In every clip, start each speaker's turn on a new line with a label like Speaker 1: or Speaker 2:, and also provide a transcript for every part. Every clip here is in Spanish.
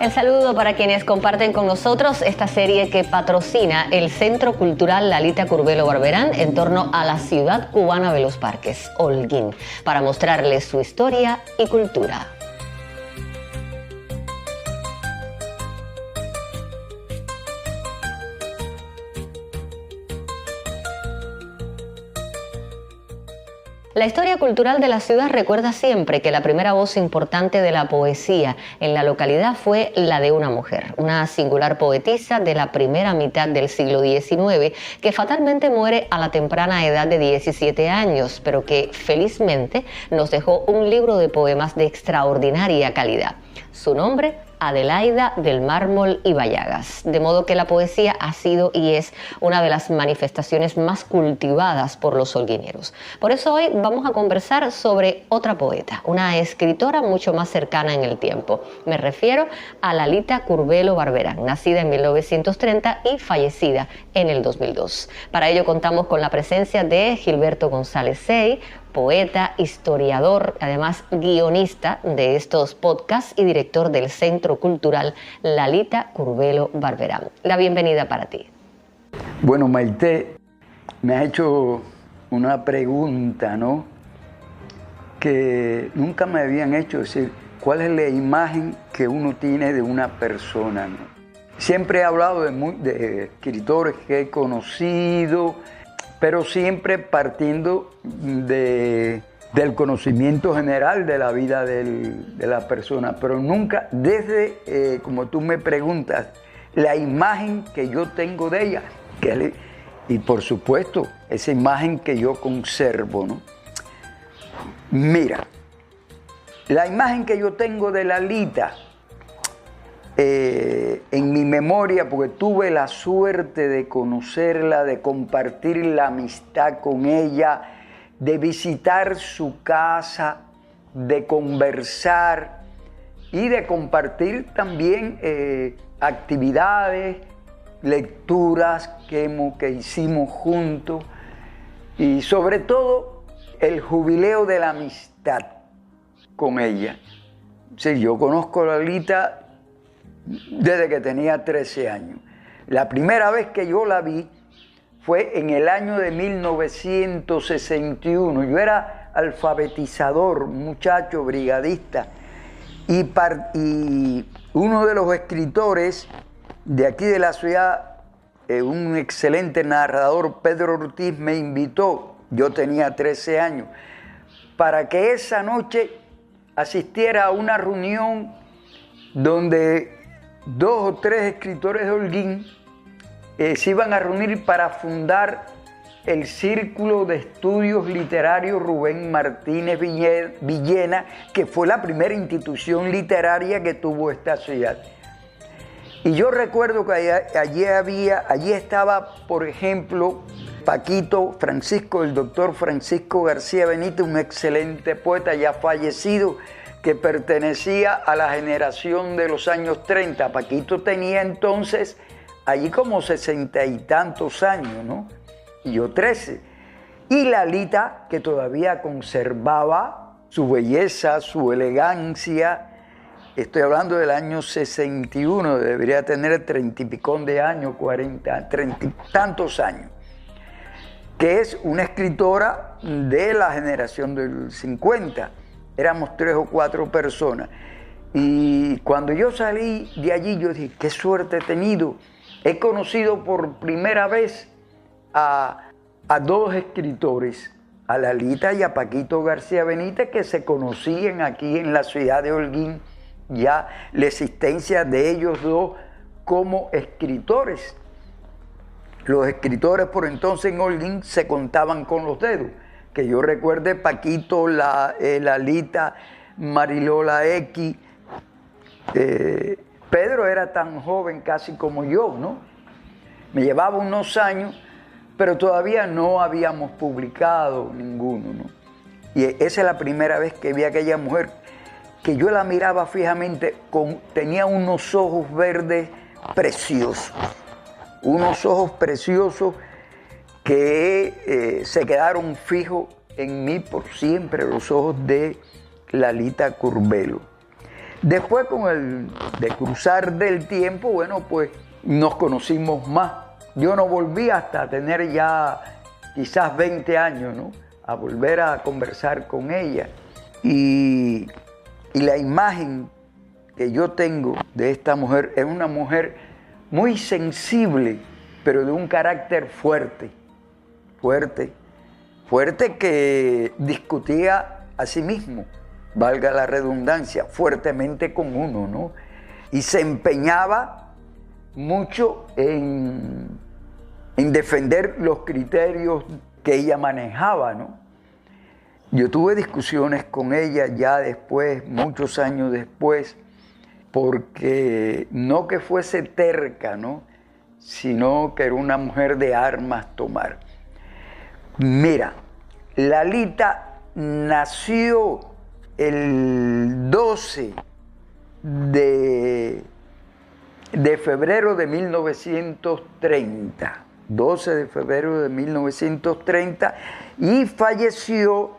Speaker 1: El saludo para quienes comparten con nosotros esta serie que patrocina el Centro Cultural Lalita Curbelo Barberán en torno a la ciudad cubana de los parques, Holguín, para mostrarles su historia y cultura. La historia cultural de la ciudad recuerda siempre que la primera voz importante de la poesía en la localidad fue la de una mujer, una singular poetisa de la primera mitad del siglo XIX que fatalmente muere a la temprana edad de 17 años, pero que felizmente nos dejó un libro de poemas de extraordinaria calidad. Su nombre, Adelaida del Mármol y Bayagas, de modo que la poesía ha sido y es una de las manifestaciones más cultivadas por los holguineros. Por eso hoy vamos a conversar sobre otra poeta, una escritora mucho más cercana en el tiempo. Me refiero a Lalita Curbelo Barberán, nacida en 1930 y fallecida en el 2002. Para ello contamos con la presencia de Gilberto González Sey, poeta, historiador, además guionista de estos podcasts y director del Centro Cultural Lalita Curbelo Barberán. La bienvenida para ti.
Speaker 2: Bueno, Maite, me has hecho una pregunta, ¿no? Que nunca me habían hecho, es decir, ¿cuál es la imagen que uno tiene de una persona, ¿no? Siempre he hablado de escritores que he conocido, pero siempre partiendo del conocimiento general de la vida de la persona, pero nunca desde, como tú me preguntas, la imagen que yo tengo de ella, y por supuesto, esa imagen que yo conservo, ¿no? Mira, la imagen que yo tengo de Lalita, en mi memoria, porque tuve la suerte de conocerla, de compartir la amistad con ella, de visitar su casa, de conversar y de compartir también actividades, lecturas que hicimos juntos y sobre todo el jubileo de la amistad con ella. Sí, yo conozco a Lalita desde que tenía 13 años. La primera vez que yo la vi fue en el año de 1961. Yo era alfabetizador, muchacho, brigadista, y uno de los escritores de aquí de la ciudad, un excelente narrador, Pedro Ortiz, me invitó, yo tenía 13 años, para que esa noche asistiera a una reunión donde 2 o 3 escritores de Holguín se iban a reunir para fundar el Círculo de Estudios Literarios Rubén Martínez Villena, que fue la primera institución literaria que tuvo esta ciudad. Y yo recuerdo que allí estaba, por ejemplo, Paquito Francisco, el doctor Francisco García Benítez, un excelente poeta ya fallecido, que pertenecía a la generación de los años 30. Paquito tenía entonces allí como 60 y tantos años, ¿no? Y yo 13. Y Lalita, que todavía conservaba su belleza, su elegancia. Estoy hablando del año 61, debería tener 30 y picón de años, 40, 30 y tantos años. Que es una escritora de la generación del 50. Éramos 3 o 4 personas. Y cuando yo salí de allí, yo dije, qué suerte he tenido. He conocido por primera vez a 2 escritores, a Lalita y a Paquito García Benítez, que se conocían aquí en la ciudad de Holguín, ya la existencia de ellos 2 como escritores. Los escritores por entonces en Holguín se contaban con los dedos. Que yo recuerde, Paquito, Lalita, Marilola X, Pedro era tan joven casi como yo, ¿no? Me llevaba unos años, pero todavía no habíamos publicado ninguno, ¿no? Y esa es la primera vez que vi a aquella mujer, que yo la miraba fijamente, tenía unos ojos verdes preciosos, unos ojos preciosos que se quedaron fijos en mí por siempre, los ojos de Lalita Curbelo. Después de cruzar del tiempo, bueno, pues nos conocimos más. Yo no volví hasta tener ya quizás 20 años, ¿no? A volver a conversar con ella. Y la imagen que yo tengo de esta mujer es una mujer muy sensible, pero de un carácter fuerte, que discutía a sí mismo, valga la redundancia, fuertemente con uno, ¿no? Y se empeñaba mucho en defender los criterios que ella manejaba, ¿no? Yo tuve discusiones con ella ya después, muchos años después, porque no que fuese terca, ¿no? Sino que era una mujer de armas tomar. Mira, Lalita nació el 12 de febrero de 1930. 12 de febrero de 1930 y falleció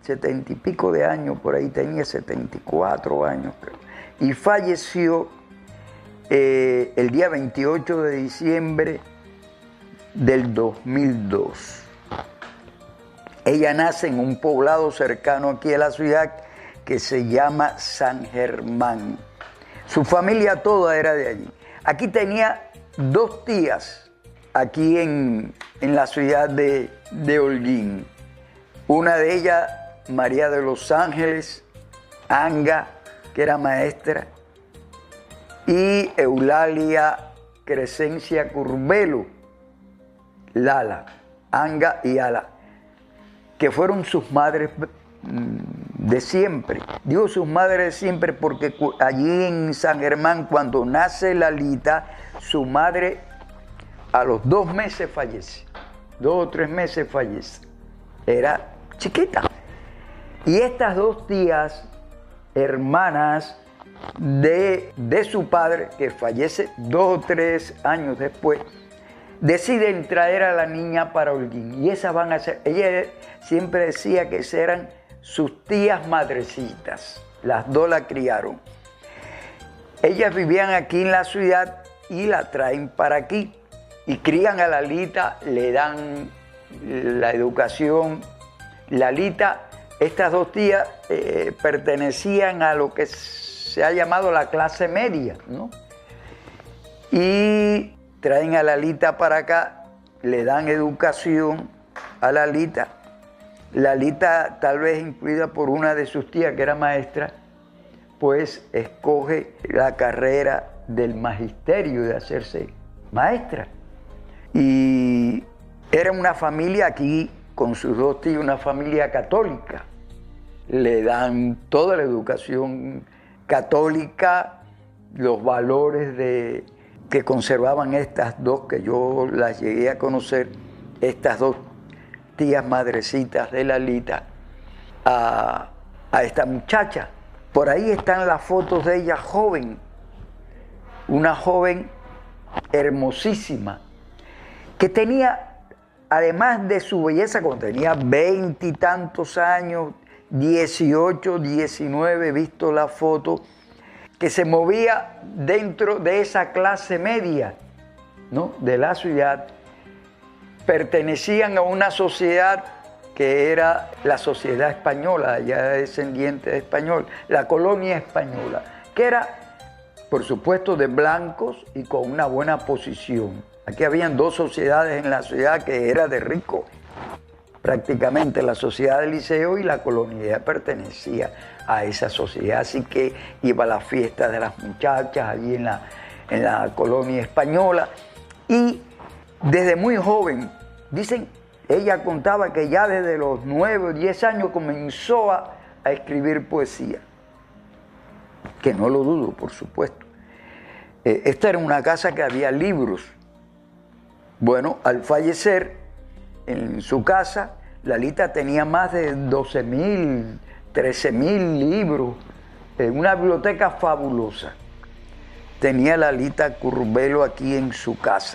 Speaker 2: 70 y pico de años, por ahí tenía 74 años creo, y falleció el día 28 de diciembre del 2002. Ella nace en un poblado cercano aquí a la ciudad que se llama San Germán. Su familia toda era de allí. Aquí tenía 2 tías, aquí en la ciudad de Holguín. Una de ellas, María de los Ángeles Anga, que era maestra, y Eulalia Crescencia Curbelo, Lala, Anga y Ala, que fueron sus madres de siempre. Digo sus madres de siempre porque allí en San Germán, cuando nace Lalita, su madre a los 2 meses fallece, 2 o 3 meses fallece. Era chiquita. Y estas 2 tías, hermanas de su padre, que fallece 2 o 3 años después, deciden traer a la niña para Holguín. Y esas van a ser, ella siempre decía que esas eran sus tías madrecitas. Las 2 la criaron. Ellas vivían aquí en la ciudad y la traen para aquí. Y crían a Lalita, le dan la educación. Lalita, estas 2 tías pertenecían a lo que se ha llamado la clase media, ¿no? Y traen a Lalita para acá, le dan educación a Lalita. Lalita, tal vez influida por una de sus tías que era maestra, pues escoge la carrera del magisterio, de hacerse maestra. Y era una familia aquí, con sus 2 tíos, una familia católica. Le dan toda la educación católica, los valores que conservaban estas 2, que yo las llegué a conocer, estas 2 tías madrecitas de Lalita, a esta muchacha. Por ahí están las fotos de ella joven, una joven hermosísima, que tenía, además de su belleza, cuando tenía 20 y tantos años, 18, 19, he visto la foto, que se movía dentro de esa clase media, ¿no?, de la ciudad. Pertenecían a una sociedad que era la sociedad española, ya descendiente de español, la colonia española, que era, por supuesto, de blancos y con una buena posición. Aquí habían 2 sociedades en la ciudad que era de ricos, prácticamente la sociedad del Liceo y la colonia. Ella pertenecía a esa sociedad, así que iba a las fiestas de las muchachas allí en la colonia española. Y desde muy joven, dicen, ella contaba que ya desde los 9 o 10 años comenzó a escribir poesía, que no lo dudo, por supuesto. Esta era una casa que había libros. Bueno, al fallecer en su casa, Lalita tenía más de 12.000, 13.000 libros, una biblioteca fabulosa. Tenía Lalita Curbelo aquí en su casa.